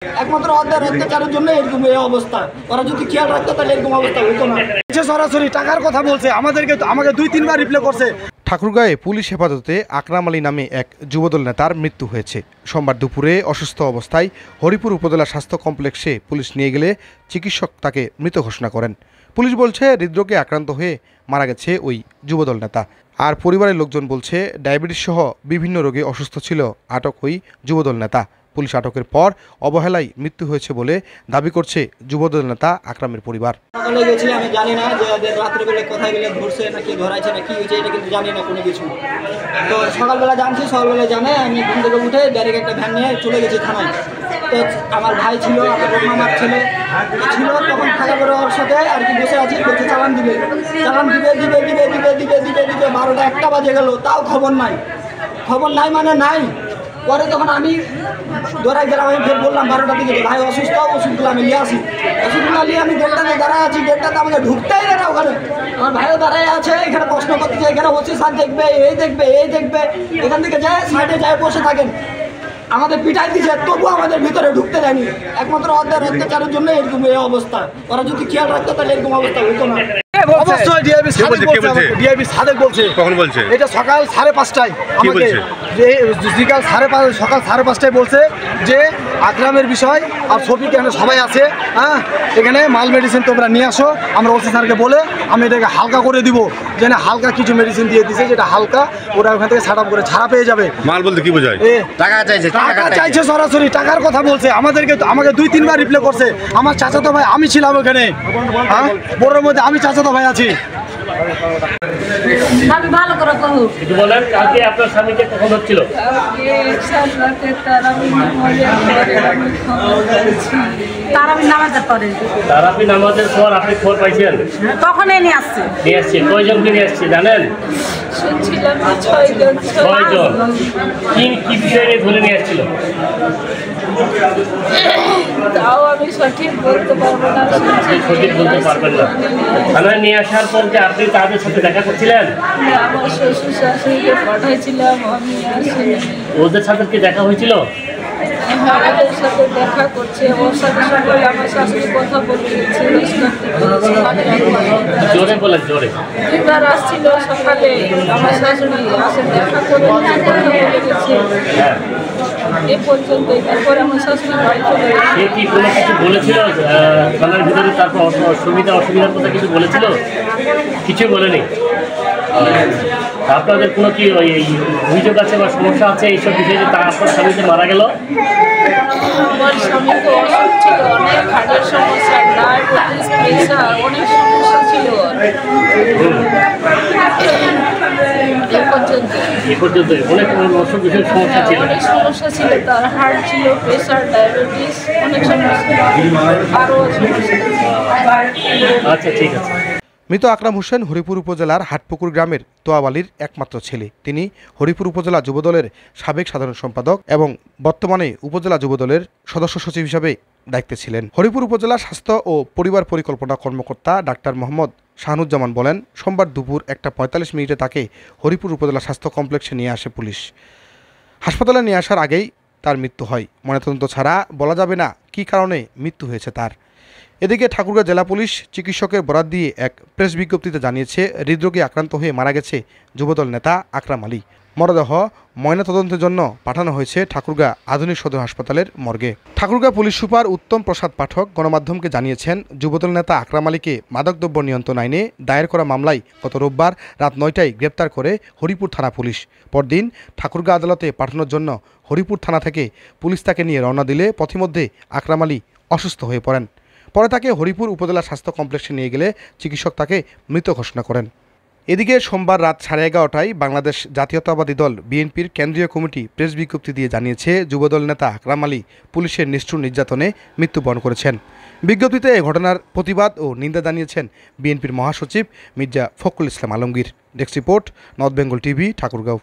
একমাত্র ওদের অত্যাচারের জন্য এরকম এই অবস্থা। ওরা যদি খেয়াল রাখতো তাহলে এরকম অবস্থা হতো না। সরাসরি টাকার কথা বলছে, আমাকে 2-3 বার রিপ্লাই করছে। ঠাকুরগাঁয়ে পুলিশ হেফাজতে আকরাম আলী নামে এক যুবদল নেতার মৃত্যু হয়েছে। সোমবার দুপুরে অসুস্থ অবস্থায় হরিপুর উপজেলা স্বাস্থ্য কমপ্লেক্সে পুলিশ নিয়ে গেলে চিকিৎসক তাকে মৃত ঘোষণা করেন। পুলিশ বলছে হৃদরোগে আক্রান্ত হয়ে মারা গেছে ওই যুবদল নেতা। আর পরিবারের লোকজন বলছে ডায়াবেটিস সহ বিভিন্ন রোগে অসুস্থ ছিল আটক ওই যুবদল নেতা। পুলিশ আটকের পর অবহেলায় মৃত্যু হয়েছে বলে দাবি করছে যুবদল নেতা আকরামের পরিবার। সকালে গেছি, আমি জানি না যে রাত্রেবেলা কোথায় গেলে ধরছে না কি ধরাইছে না কি হয়েছে, এটা কিন্তু জানি না কোনো কিছু। তো সকালবেলা জানছি, সকালবেলা জানে আমি ঘুম থেকে উঠে ডাইরেক্ট একটা ভ্যান নিয়ে চলে গেছি থানায়। তো আমার ভাই ছিল, আমার মামার ছেলে ছিল, তখন থাকা করে ওর সাথে আর কি বসে আছি, বলছে চালান দিবে 12টা 1টা বাজে গেল, তাও খবর নাই মানে নাই। পরে তখন আমি ধরাই গেলাম, আমি ফের বললাম 12টার দিকে ভাই অসুস্থ, ওষুধগুলো আমি নিয়ে আসি। ওষুধগুলো নিয়ে আমি গেটটাতে দাঁড়ায় আছি, গেটটাতে আমাকে ঢুকতেই দেয় না ওখানে। আমার ভাইও দাঁড়ায় আছে, এখানে প্রশ্ন করতেছে, এখানে ওসি স্যার দেখবে, এই দেখবে। এখান থেকে যায় সাইডে যায় বসে থাকেন, আমাদের পিটাই দিচ্ছে, তবু আমাদের ভিতরে ঢুকতে দেয়নি। একমাত্র ওদের অত্যাচারের জন্য এরকম এই অবস্থা। ওরা যদি খেয়াল রাখতো তাহলে এরকম অবস্থা হতো না। অবশ্যই ডিআইবি সাদেক বলছে। কখন বলছে? এটা সকাল 5:30টায় আমাকে, সকাল 5:30টায় বলছে যে আকরামের বিষয় আর শফিক এখানে সবাই আছে, হ্যাঁ এখানে মাল মেডিসিন তোমরা নিয়ে আসো। আমরা ওসি স্যারকে বলে আমি এটাকে হালকা করে দিব, যে না হালকা কিছু মেডিসিন দিয়ে দিছে যেটা হালকা, ওরা ওখান থেকে সাট আপ করে ছাড়া পেয়ে যাবে। মাল বলতে কি বোঝায়? টাকা চাইছে সরাসরি টাকার কথা বলছে। আমাকে 2-3 বার রিপ্লাই করছে। আমার চাচাতো ভাই, আমি ছিলাম ওখানে, হ্যাঁ বড়োর মধ্যে আমি চাচাতো ভাই আছি। ভালো করে বলেন, কালকে আপনার স্বামীকে কখন হচ্ছিল? তারাবি নামাজের পর আপনি খবর পাইছেন? তখন নিয়ে আসছে কয়জনকে নিয়ে আসছে জানেন? শুনছিলাম 6 জন। কি বিষয় নিয়ে ধরে নিয়ে আসছিল? তাও আমি সঠিক বলতে পারবেন না। থানায় নিয়ে আসার পর যে আপনি তাদের সাথে দেখা করছিলেন? আমার শ্বশুর শাশুড়িকে পাঠাইছিলাম, আমি আসিনি। ওদের সাথে কি দেখা হয়েছিল? ওদের সাথে দেখা করছে, ওর সাথে সকালে আমার শাশুড়ি কথা বলছে। জোরে বলেন, জোরে। এবার আসছিল সকালে আমার শাশুড়ি, আসে দেখা করে কথা বলে গেছে। এ পর্যন্ত তারপরে আমার শাশুড়ি বাড়ি চলে গেছে। সে কি কোনো কিছু বলেছিল থানার ভিতরে? তারপর অসুবিধার কথা কিছু বলেছিল? কিছু বলেনি। আপনাদের কোনো কি ওই অভিযোগ আছে বা সমস্যা আছে এইসব বিষয়ে, যে তার আপনার স্বামী যে মারা গেল? আমার স্বামী তো অসুখ ছিল, অনেক হার্টের সমস্যা, ডায়াবেটিস, প্রেশার, অনেক সমস্যা ছিল। এ পর্যন্ত অনেক অসুখ বিষয়ের সমস্যা ছিল, অনেক সমস্যা ছিল। তার হার্ট ছিল, প্রেশার, ডায়াবেটিস, অনেক সমস্যা, আরও আচ্ছা ঠিক আছে। মৃত আকরাম হোসেন হরিপুর উপজেলার হাটপুকুর গ্রামের তোয়াবালির একমাত্র ছেলে। তিনি হরিপুর উপজেলা যুবদলের সাবেক সাধারণ সম্পাদক এবং বর্তমানে উপজেলা যুবদলের সদস্য সচিব হিসাবে দায়িত্বে ছিলেন। হরিপুর উপজেলা স্বাস্থ্য ও পরিবার পরিকল্পনা কর্মকর্তা ডাক্তার মোহাম্মদ শাহানুজ্জামান বলেন, সোমবার দুপুর 1:45 তাকে হরিপুর উপজেলা স্বাস্থ্য কমপ্লেক্সে নিয়ে আসে পুলিশ। হাসপাতালে নিয়ে আসার আগেই তার মৃত্যু হয়। ময়নাতদন্ত ছাড়া বলা যাবে না কী কারণে মৃত্যু হয়েছে তার। এদিকে ঠাকুরগাঁও জেলা পুলিশ চিকিৎসকের বরাত দিয়ে এক প্রেস বিজ্ঞপ্তিতে জানিয়েছে, হৃদরোগে আক্রান্ত হয়ে মারা গেছে যুবদল নেতা আকরাম আলী। মরদেহ ময়নাতদন্তের জন্য পাঠানো হয়েছে ঠাকুরগাঁও আধুনিক সদর হাসপাতালের মর্গে। ঠাকুরগাঁও পুলিশ সুপার উত্তম প্রসাদ পাঠক গণমাধ্যমকে জানিয়েছেন, যুবদল নেতা আকরাম আলীকে মাদকদ্রব্য নিয়ন্ত্রণ আইনে দায়ের করা মামলায় গত রোববার রাত 9টায় গ্রেপ্তার করে হরিপুর থানা পুলিশ। পরদিন ঠাকুরগাঁও আদালতে পাঠানোর জন্য হরিপুর থানা থেকে পুলিশ তাকে নিয়ে রওনা দিলে পথিমধ্যে আকরাম আলী অসুস্থ হয়ে পড়েন। পরে তাকে হরিপুর উপজেলা স্বাস্থ্য কমপ্লেক্সে নিয়ে গেলে চিকিৎসক তাকে মৃত ঘোষণা করেন। এদিকে সোমবার রাত 11:30টায় বাংলাদেশ জাতীয়তাবাদী দল বিএনপির কেন্দ্রীয় কমিটি প্রেস বিজ্ঞপ্তি দিয়ে জানিয়েছে, যুবদল নেতা আকরাম আলী পুলিশের নিষ্ঠুর নির্যাতনে মৃত্যুবরণ করেছেন। বিজ্ঞপ্তিতে এ ঘটনার প্রতিবাদ ও নিন্দা জানিয়েছেন বিএনপির মহাসচিব Mirza Fakhrul Islam Alamgir. Desk report, North Bengal TV, Thakurgaon.